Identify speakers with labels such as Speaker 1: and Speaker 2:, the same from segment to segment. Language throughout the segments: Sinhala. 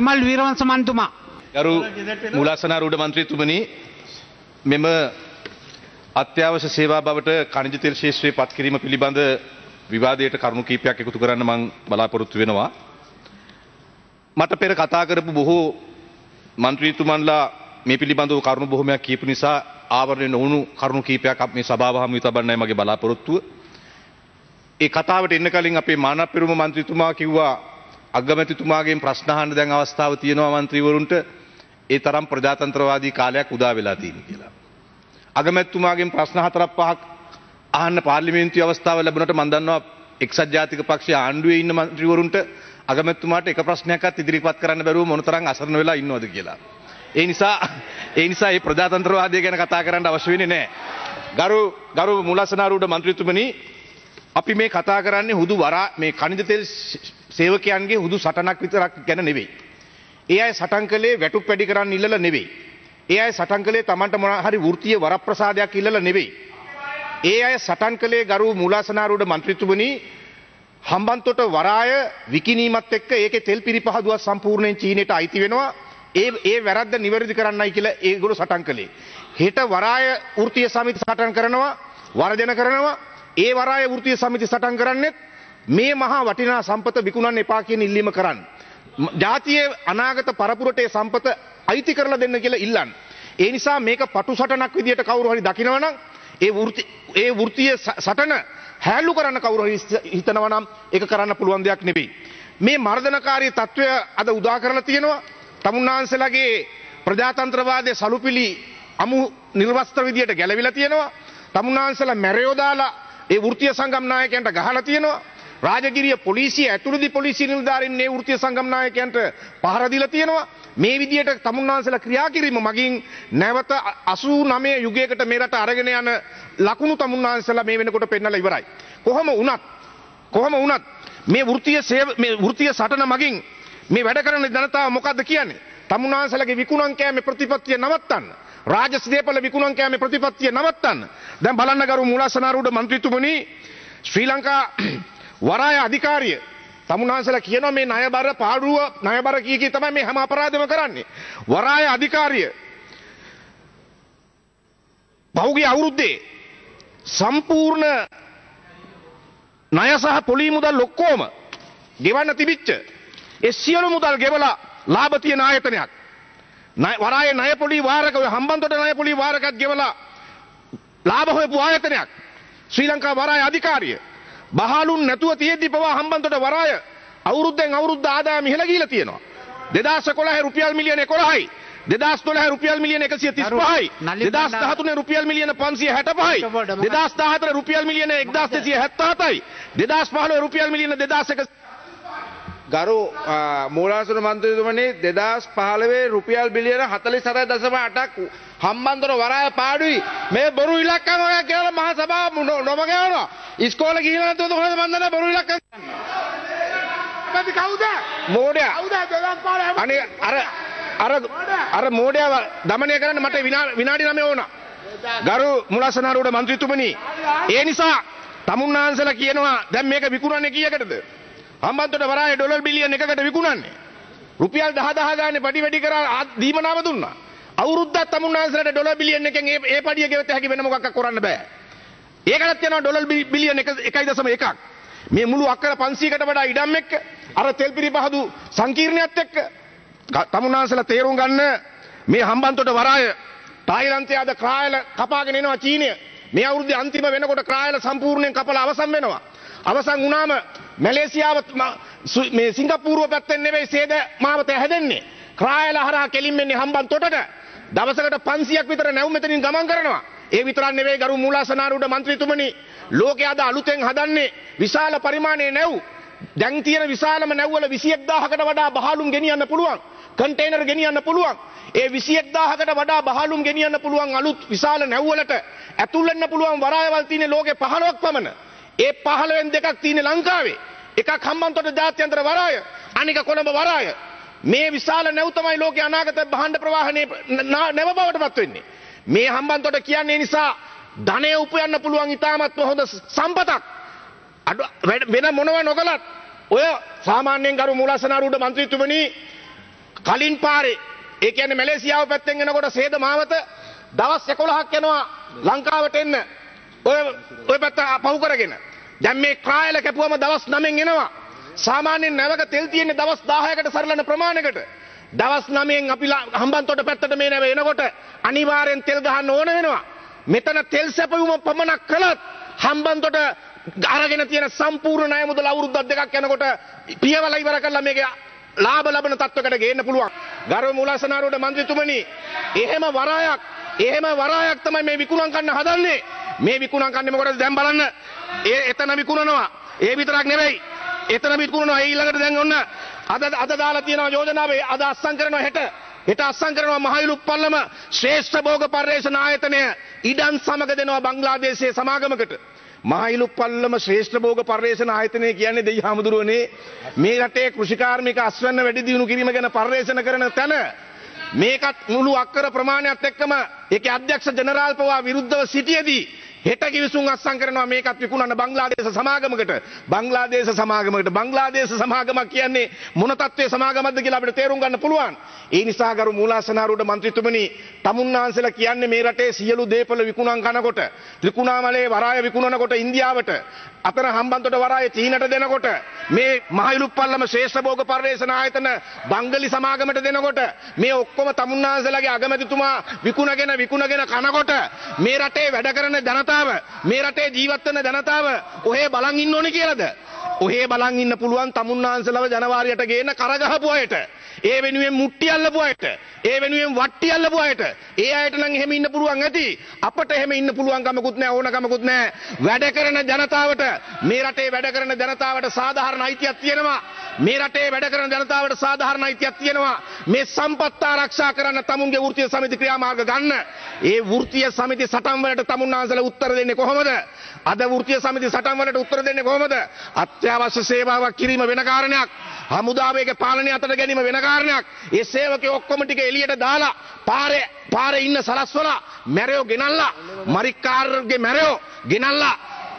Speaker 1: විමල් වීරවංශ මන්තුමා.
Speaker 2: ගරු මුලාසනාරූඪ මන්ත්‍රීතුමනි, මෙම අත්‍යවශ්‍ය සේවා බවට ඛනිජ තෙල් ශේෂ්ත්‍රයේ පත් කිරීම පිළිබඳ විවාදයට කරුණු කීපයක් එකතු කරන්න මම බලාපොරොත්තු වෙනවා. මට පෙර කතා කරපු බොහෝ මන්ත්‍රීතුමන්ලා මේ පිළිබඳව කරුණු බොහොමයක් කියපු නිසා ආවරණය නොවුණු කරුණු කීපයක් මේ සභාව හමුවේ තබන්නයි මගේ බලාපොරොත්තුව. ඒ කතාවට එන්න කලින් අපේ මානව පෙරමුණ මන්ත්‍රීතුමා කිව්වා අගමැතිතුමාගෙන් ප්‍රශ්න අහන්න දැන් අවස්ථාව තියෙනවා මන්ත්‍රීවරුන්ට, ඒ තරම් ප්‍රජාතන්ත්‍රවාදී කාලයක් උදා වෙලා තියෙනවා කියලා. අගමැතිතුමාගෙන් ප්‍රශ්න 4-5ක් අහන්න පාර්ලිමේන්තුවේ අවස්ථාව ලැබුණට මම දන්නවා එක්සත් ජාතික පක්ෂයේ ආණ්ඩුවේ ඉන්න මන්ත්‍රීවරුන්ට අගමැතිතුමාට එක ප්‍රශ්නයක්වත් ඉදිරිපත් කරන්න බැරුව මොනතරම් අසරණ වෙලා ඉන්නවද කියලා. ඒ නිසා මේ ප්‍රජාතන්ත්‍රවාදය ගැන කතා කරන්න අවශ්‍ය වෙන්නේ නැහැ. ගරු මුලාසනාරූඪ මන්ත්‍රීතුමනි, අපි මේ කතා කරන්නේ හුදු මේ ඛනිජ තෙල් සේවකයන්ගේ හුදු සටනක් විතරක් ගැන නෙවෙයි. ඒ අය සටන් කළේ වැටුප් වැඩි කරන්න ඉල්ලලා නෙවෙයි. ඒ අය සටන් කළේ Tamanට මොන හරි වෘත්තීය වරප්‍රසාදයක් ඉල්ලලා නෙවෙයි. ඒ අය සටන් කළේ ගරු මුලාසනාරූඪ මන්ත්‍රීතුමනි, හම්බන්තොට වරාය විකිණීමත් එක්ක ඒකේ තෙල් පිරිපහදුවක් සම්පූර්ණයෙන් චීනයට අයිති වෙනවා. ඒ වැරද්ද නිවැරදි කරන්නයි කියලා ඒගොල්ලෝ සටන් කළේ. හෙට වරාය වෘත්තීය සමිති සටන් කරනවා, වර්ජන කරනවා. ඒ වරාය වෘත්තීය සමිති සටන් කරන්නේ මේ මහා වටිනා සම්පත විකුණන්න එපා කියන ඉල්ලීම කරන්න. ජාතියේ අනාගත පරපුරට ඒ සම්පත අයිති කරලා දෙන්න කියලා ඉල්ලන්න. ඒ නිසා මේක පටු සටනක් විදියට කවුරු හරි දකිනවා නම් ඒ වෘත්තීය සටන හැලු කරන්න කවුරු හරි හිතනවා නම් ඒක කරන්න පුළුවන් දෙයක් නෙවෙයි. මේ මර්ධනකාරී තත්වය අද උදා කරලා තියෙනවා. තමුන්නාන්සලාගේ ප්‍රජාතන්ත්‍රවාදයේ සලුපිලි අමු නිර්වස්ත්‍ර විදියට ගැලවිලා තියෙනවා. තමුන්නාන්සලා මැරයෝ දාලා ඒ වෘත්තීය සංගම් නායකයන්ට ගහලා තියෙනවා. රාජගිරිය පොලිසිය ඇතුළේදී පොලිසිය නිලධාරීන් මේ වෘත්තීය සංගම් නායකයන්ට පහර දීලා තියෙනවා. මේ විදියට තමුන්නාන්සලා ක්‍රියා කිරීම මගින් නැවත 89 යුගයකට මේ රට අරගෙන යන ලකුණු තමුන්නාන්සලා මේ වෙනකොට පෙන්නලා ඉවරයි. කොහොම වුණත් මේ වෘත්තීය සටන මගින් මේ වැඩ කරන ජනතාව මොකද්ද කියන්නේ? තමුන්නාන්සලාගේ විකුණන් කෑමේ ප්‍රතිපත්තිය නවත්තන්න. රාජස්දේපල විකුණන් කෑමේ ප්‍රතිපත්තිය නවත්තන්න. දැන් බලන්න ගරු මුලාසනාරූඪ මන්ත්‍රීතුමනි, ශ්‍රී ලංකා වරාය අධිකාරිය තමුන්නාන්සලා කියනවා මේ ණයබර පාඩුව ණයබර කී තමයි මේ හැම අපරාධෙම කරන්නේ. වරාය අධිකාරිය පහුගිය අවුරුද්දේ සම්පූර්ණ ණය සහ පොලී මුදල් ඔක්කොම ගෙවන්න තිබිච්ච ඒ සියලු මුදල් ගෙවලා ලාභ තියෙන ආයතනයක්. වරායේ ණය පොලී වාරක හම්බන්තොට ණය පොලී වාරකත් ගෙවලා ලාභ හොයපු ආයතනයක් ශ්‍රී ලංකා වරාය අධිකාරිය. බහලුන් නැතුව තියෙද්දි පවා හම්බන්තොට වරාය අවුරුද්දෙන් අවුරුද්ද ආදායම ඉහළ ගිහිලා තියෙනවා. 2011 රුපියල් මිලියන 11යි, 2012 රුපියල් මිලියන 135යි, 2013 රුපියල් මිලියන 565යි, 2014 රුපියල් මිලියන 1277යි, 2015 රුපියල් මිලියන 2100.
Speaker 3: ගරු මූලාසන මන්ත්‍රීතුමනි, 2015 රුපියල් බිලියන 47.8ක් හම්බන්තොට වරාය පාඩුයි. මේ බොරු ඉලක්කම් ඔය කියලා මහා සභාව නොමග යනවා. ඉස්කෝලේ ගිහින් නැතුව කොහොමද මන් දන්නේ බොරු ඉලක්කම්? කවුද? මෝඩයා. කවුද 2015? අනේ අර මෝඩයා দমনය කරන්න මට විනාඩි 9 ඕන. ගරු මුලාසනාරූඪ මන්ත්‍රීතුමනි, ඒ නිසා තමුන්නාන්සලා කියනවා දැන් මේක විකුණන්නේ කීයකටද? හම්බන්තොට වරාය ඩොලර් බිලියන 1කට විකුණන්නේ. රුපියල් 10 ගානේ පඩි කරා දීමනාව දුන්නා. අවුරුද්දක් තමුන්නාන්සලාට ඩොලර් බිලියන 1කින් ඒ පඩිය ගෙවත හැකි වෙන මොකක්ද කරන්න බෑ. ඒකටත් යනවා ඩොලර් බිලියන 1.1ක්. මේ මුළු අක්කර 500කට වඩා ඉඩම් එක්ක අර තෙල් පිරිපහදු සංකීර්ණයත් එක්ක තමුන්නාන්සලා තේරුම් ගන්න. මේ හම්බන්තොට වරාය තායිලන්තයේ අද ක්‍රායල කපාගෙන එනවා චීනය. මේ අවුරුද්දේ අන්තිම වෙනකොට ක්‍රායල සම්පූර්ණයෙන් කපලා අවසන් වෙනවා. අවසන් වුණාම මැලේසියාව මේ සිංගප්පූරුව පැත්තෙන් නෙවෙයි සේද මාවත හැදෙන්නේ. ක්‍රායල හරහා කෙලින් මෙන්නේ හම්බන්තොටට. දවසකට 500ක් විතර නැව් මෙතනින් ගමන් කරනවා. ඒ විතරක් නෙවෙයි ගරු මුලාසනාරූඪ මන්ත්‍රීතුමනි, ලෝකයේ අද අලුතෙන් හදන්නේ විශාල පරිමාණයේ නැව්. දැන් තියෙන විශාලම නැව් වල 21000කට වඩා බහලුම් ගෙනියන්න පුළුවන්. කන්ටේනර් ගෙනියන්න පුළුවන්. ඒ 21000කට වඩා බහලුම් ගෙනියන්න පුළුවන් අලුත් විශාල නැව් වලට ඇතුල් වෙන්න පුළුවන් වරායවල් තියෙන ලෝකේ 15ක් පමණ. ඒ 15න් දෙකක් තියෙන ලංකාවේ. එකක් හම්බන්තොට ජාත්‍යන්තර වරාය, අනික කොළඹ වරාය. මේ විශාල නැව් තමයි ලෝකේ අනාගත භාණ්ඩ ප්‍රවාහනයේ නැව බවට පත් වෙන්නේ. මේ හම්බන්තොට කියන්නේ නිසා ධනය උපයන්න පුළුවන් ඉතාමත් හොඳ සම්පතක්. වෙන මොනව නොකලත් ඔය සාමාන්‍යයෙන් ගරු මුලාසනාරූඪ මන්ත්‍රීතුමනි කලින් පාරේ ඒ කියන්නේ මැලේසියාව පැත්තෙන් එනකොට සේද මාවත දවස් 11ක් යනවා ලංකාවට එන්න. ඔය පැත්ත පහු කරගෙන. දැන් මේ කායල කැපුවම දවස් 9න් එනවා. සාමාන්‍යයෙන් නැවක තෙල් තියෙන්නේ දවස් 10කට සරලන ප්‍රමාණයකට. දවස් 9න් අපි හම්බන්තොට පැත්තට මේ නැව එනකොට අනිවාර්යෙන් තෙල් ගහන්න ඕන වෙනවා. මෙතන තෙල් සැපයුම පමණක් කළත් හම්බන්තොට අරගෙන තියෙන සම්පූර්ණ ණය මුදල අවුරුද්දක් දෙකක් යනකොට පියවල ඉවර කරලා මේක ලාභ ලබන තත්වයකට ගේන්න පුළුවන්. ගරු මුලසනාරුවට මන්ත්‍රීතුමනි, එහෙම වරායක් තමයි මේ විකුණන් කන්න හදන්නේ. මේ විකුණන් කන්නේ මොකටද දැන් බලන්න. එතන විකුණනවා. ඒ විතරක් නෙවෙයි. එතන විකුණනවා. ඒ ඊළඟට දැන් ඔන්න අද දාලා තියෙනවා යෝජනාවේ අද අස්සම් කරනවා හෙට අස්සම් කරනවා මහයිලුප්පල්ලම ශ්‍රේෂ්ඨ භෝග පර්යේෂණ ආයතනය ඉඩම් සමග දෙනවා බංග්ලාදේශයේ සමාගමකට. මහයිලුප්පල්ලම ශ්‍රේෂ්ඨ භෝග පර්යේෂණ ආයතනය කියන්නේ දෙයි හාමුදුරුවනේ මේ රටේ කෘෂිකාර්මික අස්වැන්න වැඩි දියුණු කිරීම ගැන පර්යේෂණ කරන තැන මේකත් මුළු අක්කර ප්‍රමාණයත් එක්කම ඒකේ අධ්‍යක්ෂ ජනරාල් පවා විරුද්ධව සිටියේදී හෙට කිවිසුම් අස්සම් කරනවා මේකත් විකුණන්න බංග්ලාදේශ සමාගමකට. බංග්ලාදේශ සමාගමක් කියන්නේ මොන තත්ත්වයේ සමාගමක්ද කියලා අපිට තේරුම් ගන්න පුළුවන්. ඒ නිසා ගරු මූලාසනාරුවට මන්ත්‍රීතුමනි, තමුන්නාන්සලා කියන්නේ මේ රටේ සියලු දේපල විකුණන් කනකොට, ත්‍රිකුණාමලයේ වරාය විකුණනකොට ඉන්දියාවට, අතන හම්බන්තොට වරාය චීනට දෙනකොට, මේ මහයිලුප්පල්ලම ශ්‍රේෂ්ඨ භෝග පර්යේෂණ ආයතන බංගලි සමාගමට දෙනකොට, මේ ඔක්කොම තමුන්නාන්සලාගේ අගමැතිතුමා විකුණගෙන කනකොට මේ රටේ වැඩ කරන ජනතාව, මේ රටේ ජීවත් වෙන ජනතාව ඔහේ බලන් ඉන්න ඕනේ කියලාද? ඔහේ බලන් ඉන්න පුළුවන් තමුන්නාන්සලව ජනවාරියට ගේන කරගහපු අයට, ඒ වෙනුවෙන් මුට්ටි අල්ලපු අයට, ඒ වෙනුවෙන් වට්ටි අල්ලපු අයට, ඒ අයට නම් එහෙම ඉන්න පුළුවන් ඇති. අපට එහෙම ඉන්න පුළුවන් කමකුත් නැහැ, ඕනකමකුත් නැහැ. වැඩ කරන ජනතාවට, මේ රටේ වැඩ කරන ජනතාවට සාධාරණ අයිතියක් තියෙනවා. මේ රටේ වැඩ කරන ජනතාවට සාධාරණ අයිතියක් තියෙනවා. මේ සම්පත් ආරක්ෂා කරන්න තමුන්ගේ වෘත්තීය සමිති ක්‍රියාමාර්ග ගන්න. ඒ වෘත්තීය සමිති සටන් වලට තමුන්නාන්සලා උත්තර දෙන්නේ කොහොමද? අද වෘත්තීය සමිති සටන් වලට උත්තර දෙන්නේ කොහොමද? අත්‍යවශ්‍ය සේවාවක් කිරීම වෙන කාරණයක්. හමුදාවේගේ පාලනය අතට ගැනීම වෙන කාරණයක්. ඒ සේවකයෝ ඔක්කොම ටික එළියට දාලා පාරේ ඉන්න සලස්වලා මැරයෝ ගෙනල්ලා, මරික්කාරගේ මැරයෝ ගෙනල්ලා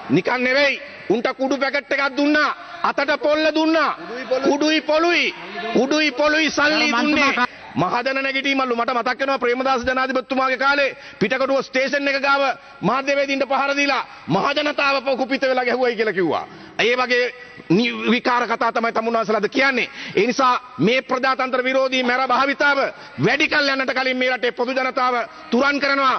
Speaker 3: නිකන් නෙවෙයි උන්ට කුඩු පැකට් එකක් දුන්නා, අතට පොල්ල දුන්නා, උඩුයි පොළුයි සල්ලි දුන්නේ. මහජන නැගිටීමල්ලු මට මතක් වෙනවා ප්‍රේමදාස ජනාධිපතිතුමාගේ කාලේ පිටකටුව ස්ටේෂන් එක ගාව මාධ්‍යවේදීන්ට පහර දීලා මහජනතාව කුපිත වෙලා ගැහුවයි කියලා කිව්වා. ඒ වගේ විකාර කතා තමයි තමුන්නාන්සලාද කියන්නේ. ඒ නිසා මේ ප්‍රජාතන්ත්‍ර විරෝධී මැර භාවිතාව වැඩි කල් යන්නට කලින් මේ රටේ පොදු ජනතාව තුරන් කරනවා.